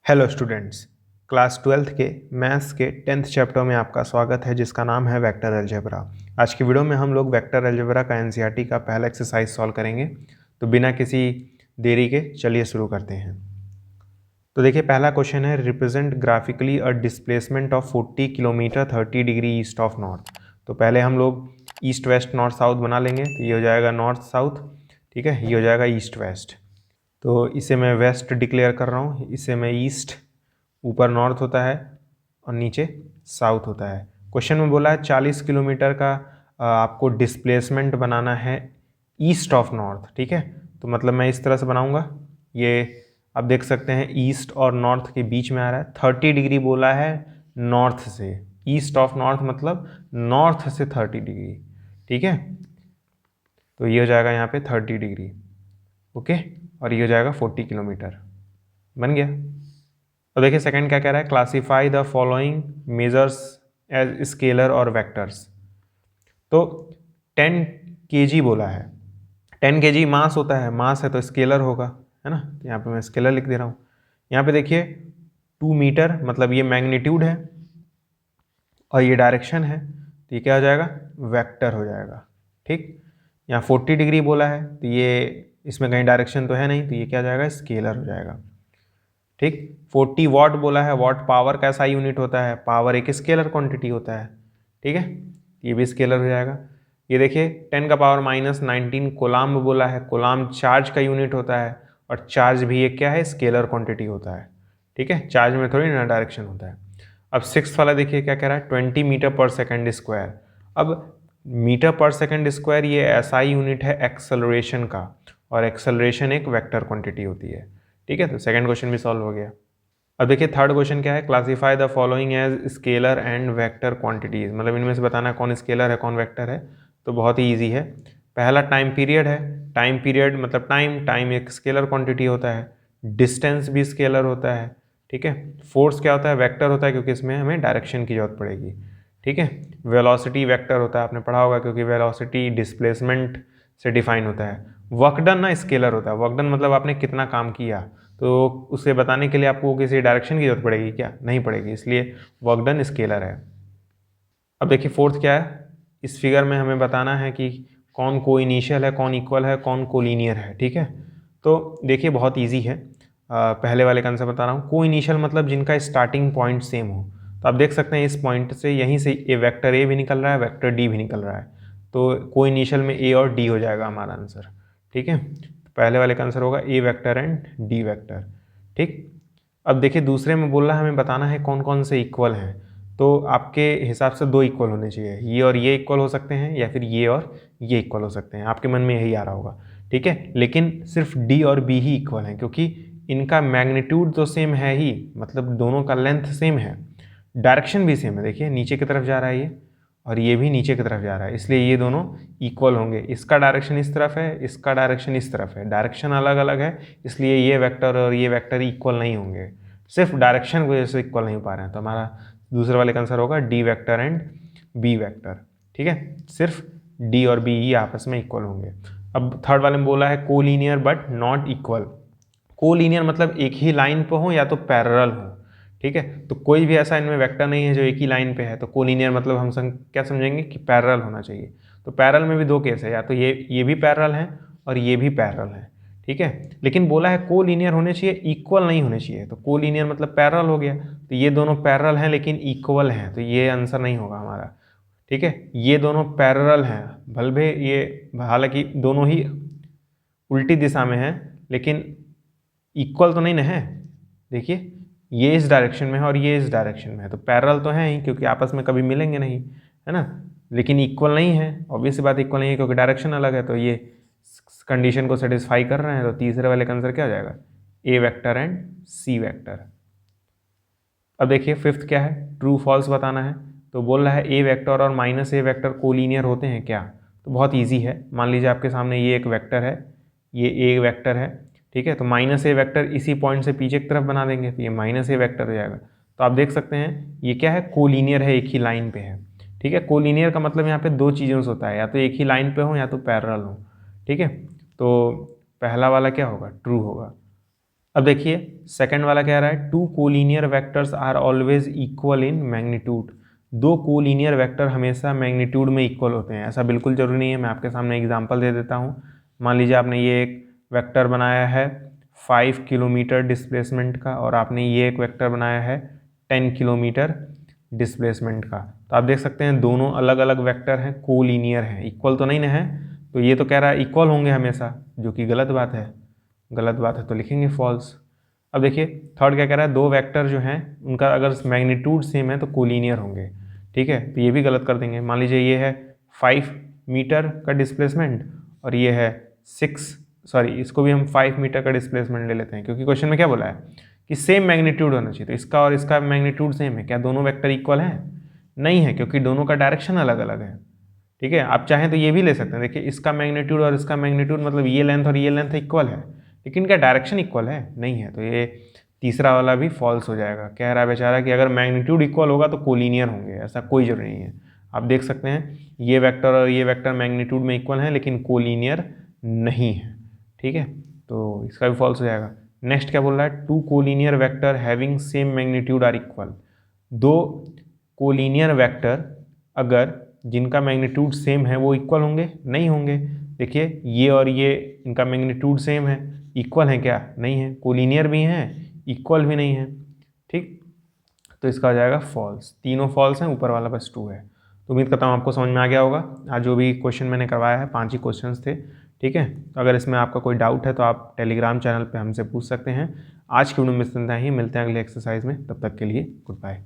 Hello students, class 12th के maths के 10th chapter में आपका स्वागत है जिसका नाम है वेक्टर अलजेब्रा। आज की वीडियो में हम लोग वेक्टर अलजेब्रा का एनसीईआरटी का पहला एक्सरसाइज सॉल्व करेंगे। तो बिना किसी देरी के चलिए शुरू करते हैं। तो देखिए, पहला क्वेश्चन है represent graphically a displacement of 40 kilometre 30 degree east of north. तो पहले हम लोग ईस्ट वेस्ट नॉर्थ साउथ बना लेंगे। तो ये हो जाएगा नॉर्थ साउथ, ठीक है। ये हो जाएगा ईस्ट वेस्ट। तो इसे मैं वेस्ट डिक्लेयर कर रहा हूँ, इसे मैं ईस्ट, ऊपर नॉर्थ होता है और नीचे साउथ होता है। क्वेश्चन में बोला है 40 किलोमीटर का आपको डिस्प्लेसमेंट बनाना है ईस्ट ऑफ नॉर्थ, ठीक है। तो मतलब मैं इस तरह से बनाऊंगा, ये आप देख सकते हैं ईस्ट और नॉर्थ के बीच में आ रहा है। 30 डिग्री बोला है नॉर्थ से, ईस्ट ऑफ नॉर्थ मतलब नॉर्थ से 30 डिग्री, ठीक है। तो ये हो जाएगा यहाँ पे 30 डिग्री, ओके। और ये हो जाएगा 40 किलोमीटर, बन गया। तो देखिए सेकंड क्या कह रहा है, classify the following measures as scalar और वेक्टर्स। तो 10 kg बोला है, 10 kg मास होता है, मास है तो स्केलर होगा, है ना। तो यहाँ पे मैं स्केलर लिख दे रहा हूँ। यहाँ पे देखिए 2 मीटर मतलब ये मैग्नीट्यूड है और ये डायरेक्शन है, तो ये क्या हो जाएगा, वेक्टर हो जाएगा, ठीक। यहाँ 40 डिग्री बोला है तो ये इसमें कहीं डायरेक्शन तो है नहीं, तो ये क्या हो जाएगा, स्केलर हो जाएगा, ठीक। 40 वॉट बोला है, वॉट पावर का ऐसा यूनिट होता है, पावर एक स्केलर क्वांटिटी होता है, ठीक है। ये भी स्केलर हो जाएगा। ये देखिए 10⁻⁻19 कोलाम्ब बोला है, कोलाम्ब चार्ज का यूनिट होता है और चार्ज भी एक क्या है, स्केलर क्वांटिटी होता है, ठीक है। चार्ज में थोड़ी ना डायरेक्शन होता है। अब सिक्स वाला देखिए क्या कह रहा है, 20 मीटर पर सेकेंड स्क्वायर। अब मीटर पर सेकेंड स्क्वायर ये ऐसा यूनिट है एक्सेलरेशन का, और एक्सेलरेशन एक वेक्टर क्वांटिटी होती है, ठीक है। तो सेकंड क्वेश्चन भी सॉल्व हो गया। अब देखिए थर्ड क्वेश्चन क्या है, classify the following as scalar and vector quantities. मतलब इनमें से बताना कौन स्केलर है कौन वेक्टर है। तो बहुत ही ईजी है। पहला टाइम पीरियड है, टाइम पीरियड मतलब टाइम, टाइम एक स्केलर क्वांटिटी होता है। डिस्टेंस भी स्केलर होता है, ठीक है। फोर्स क्या होता है, वेक्टर होता है क्योंकि इसमें हमें डायरेक्शन की जरूरत पड़ेगी, ठीक है। वेलोसिटी वेक्टर होता है, आपने पढ़ा होगा क्योंकि वेलोसिटी डिस्प्लेसमेंट से डिफाइन होता है। वर्क डन ना स्केलर होता है, वर्क डन मतलब आपने कितना काम किया, तो उसे बताने के लिए आपको किसी डायरेक्शन की जरूरत पड़ेगी क्या, नहीं पड़ेगी, इसलिए वर्क डन स्केलर है। अब देखिए फोर्थ क्या है, इस फिगर में हमें बताना है कि कौन को इनिशियल है, कौन इक्वल है, कौन को लीनियर है, ठीक है। तो देखिए बहुत इजी है। पहले वाले का आंसर बता रहा हूँ। को इनिशियल मतलब जिनका स्टार्टिंग पॉइंट सेम हो। तो आप देख सकते हैं इस पॉइंट से, यहीं से ए वेक्टर ए भी निकल रहा है, वेक्टर डी भी निकल रहा है। तो को इनिशियल में ए और डी हो जाएगा हमारा आंसर, ठीक है। तो पहले वाले का आंसर होगा ए वेक्टर एंड डी वेक्टर, ठीक। अब देखिए दूसरे में बोल रहा है हमें बताना है कौन कौन से इक्वल हैं। तो आपके हिसाब से दो इक्वल होने चाहिए, ये और ये इक्वल हो सकते हैं या फिर ये और ये इक्वल हो सकते हैं, आपके मन में यही आ रहा होगा, ठीक है। लेकिन सिर्फ डी और बी ही इक्वल हैं क्योंकि इनका मैग्नीट्यूड तो सेम है ही, मतलब दोनों का लेंथ सेम है, डायरेक्शन भी सेम है। देखिए नीचे की तरफ जा रहा है ये और ये भी नीचे की तरफ जा रहा है, इसलिए ये दोनों इक्वल होंगे। इसका डायरेक्शन इस तरफ है, इसका डायरेक्शन इस तरफ है, डायरेक्शन अलग अलग है, इसलिए ये वेक्टर और ये वेक्टर इक्वल नहीं होंगे, सिर्फ डायरेक्शन की वजह से इक्वल नहीं पा रहे हैं। तो हमारा दूसरे वाले का आंसर होगा D vector and B vector, ठीक है। सिर्फ डी और बी ही आपस में इक्वल होंगे। अब थर्ड वाले में बोला है collinear but not equal. Collinear मतलब एक ही लाइन पे हो या तो पैरेलल हो, ठीक है। तो कोई भी ऐसा इनमें वेक्टर नहीं है जो एक ही लाइन पे है, तो कोलीनियर मतलब हम क्या समझेंगे कि पैरेलल होना चाहिए। तो पैरेलल में भी दो केस है, या तो ये भी पैरेलल है और ये भी पैरेलल है, ठीक है। लेकिन बोला है कोलीनियर होने चाहिए, इक्वल नहीं होने चाहिए। तो कोलीनियर मतलब पैरेलल हो गया, तो ये दोनों पैरेलल हैं लेकिन इक्वल हैं, तो ये आंसर नहीं होगा हमारा, ठीक है। ये दोनों पैरेलल हैं, भले ये हालांकि दोनों ही उल्टी दिशा में है लेकिन इक्वल तो नहीं ना है। देखिए ये इस डायरेक्शन में है और ये इस डायरेक्शन में है, तो पैरेलल तो है ही क्योंकि आपस में कभी मिलेंगे नहीं, है ना। लेकिन इक्वल नहीं है, ऑब्वियस सी बात इक्वल नहीं है क्योंकि डायरेक्शन अलग है। तो ये कंडीशन को सेटिस्फाई कर रहे हैं, तो तीसरे वाले का आंसर क्या हो जाएगा, ए वेक्टर एंड सी वेक्टर। अब देखिए फिफ्थ क्या है, ट्रू फॉल्स बताना है। तो बोल रहा है ए वेक्टर और माइनस ए वेक्टर कोलीनियर होते हैं क्या। तो बहुत ईजी है, मान लीजिए आपके सामने ये एक वेक्टर है, ये ए वेक्टर है, ठीक है। तो माइनस ए वेक्टर इसी पॉइंट से पीछे की तरफ बना देंगे, तो ये माइनस ए वेक्टर हो जाएगा। तो आप देख सकते हैं ये क्या है, कोलीनियर है, एक ही लाइन पे है, ठीक है। कोलीनियर का मतलब यहाँ पे दो चीज़ों से होता है, या तो एक ही लाइन पे हो या तो पैरेलल हो, ठीक है। तो पहला वाला क्या होगा, ट्रू होगा। अब देखिए सेकंड वाला कह रहा है 2 collinear vectors are always equal in magnitude. 2 collinear vector हमेशा मैग्नीट्यूड में इक्वल होते हैं, ऐसा बिल्कुल जरूरी नहीं है। मैं आपके सामने एग्जांपल दे देता हूँ। मान लीजिए आपने ये एक वेक्टर बनाया है 5 किलोमीटर डिस्प्लेसमेंट का और आपने ये एक वेक्टर बनाया है 10 किलोमीटर डिस्प्लेसमेंट का। तो आप देख सकते हैं दोनों अलग अलग वेक्टर हैं, कोलिनियर हैं, इक्वल तो नहीं ना है। तो ये तो कह रहा है इक्वल होंगे हमेशा, जो कि गलत बात है। गलत बात है तो लिखेंगे फॉल्स। अब देखिए थर्ड क्या कह रहा है, 2 वेक्टर जो हैं उनका अगर मैग्नीट्यूड सेम है तो कोलिनियर होंगे। ठीक है, तो ये भी गलत कर देंगे। मान लीजिए ये है 5 मीटर का डिस्प्लेसमेंट और ये है इसको भी हम 5 मीटर का डिस्प्लेसमेंट ले लेते हैं, क्योंकि क्वेश्चन में क्या बोला है कि सेम मैग्नीट्यूड होना चाहिए। तो इसका और इसका मैग्नीट्यूड सेम है, क्या दोनों वेक्टर इक्वल हैं? नहीं है, क्योंकि दोनों का डायरेक्शन अलग अलग है। ठीक है, आप चाहें तो ये भी ले सकते हैं। देखिए इसका मैग्नीट्यूड और इसका मैग्नीट्यूड मतलब ये लेंथ और ये लेंथ इक्वल है, लेकिन क्या डायरेक्शन इक्वल है? नहीं है। तो ये तीसरा वाला भी फॉल्स हो जाएगा। कह रहा है बेचारा कि अगर मैग्नीट्यूड इक्वल होगा तो कोलिनियर होंगे, ऐसा कोई जरूरी नहीं है। आप देख सकते हैं ये वेक्टर और ये वेक्टर मैग्नीट्यूड में इक्वल हैं लेकिन कोलिनियर नहीं है। ठीक है, तो इसका भी फॉल्स हो जाएगा। नेक्स्ट क्या बोल रहा है, 2 collinear vector having same magnitude are equal. 2 collinear vector अगर जिनका मैग्नीट्यूड सेम है वो इक्वल होंगे? नहीं होंगे। देखिए ये और ये इनका मैग्नीट्यूड सेम है, इक्वल है क्या? नहीं है। कोलिनियर भी हैं, इक्वल भी नहीं है। ठीक, तो इसका हो जाएगा फॉल्स। तीनों फॉल्स हैं, ऊपर वाला बस 2 है। तो उम्मीद करता हूँ आपको समझ में आ गया होगा। आज जो भी क्वेश्चन मैंने करवाया है 5 ही क्वेश्चन थे। ठीक है, तो अगर इसमें आपका कोई डाउट है तो आप टेलीग्राम चैनल पे हमसे पूछ सकते हैं। आज की वीडियो में इतना ही, मिलते हैं अगले एक्सरसाइज में, तब तक के लिए गुड बाय।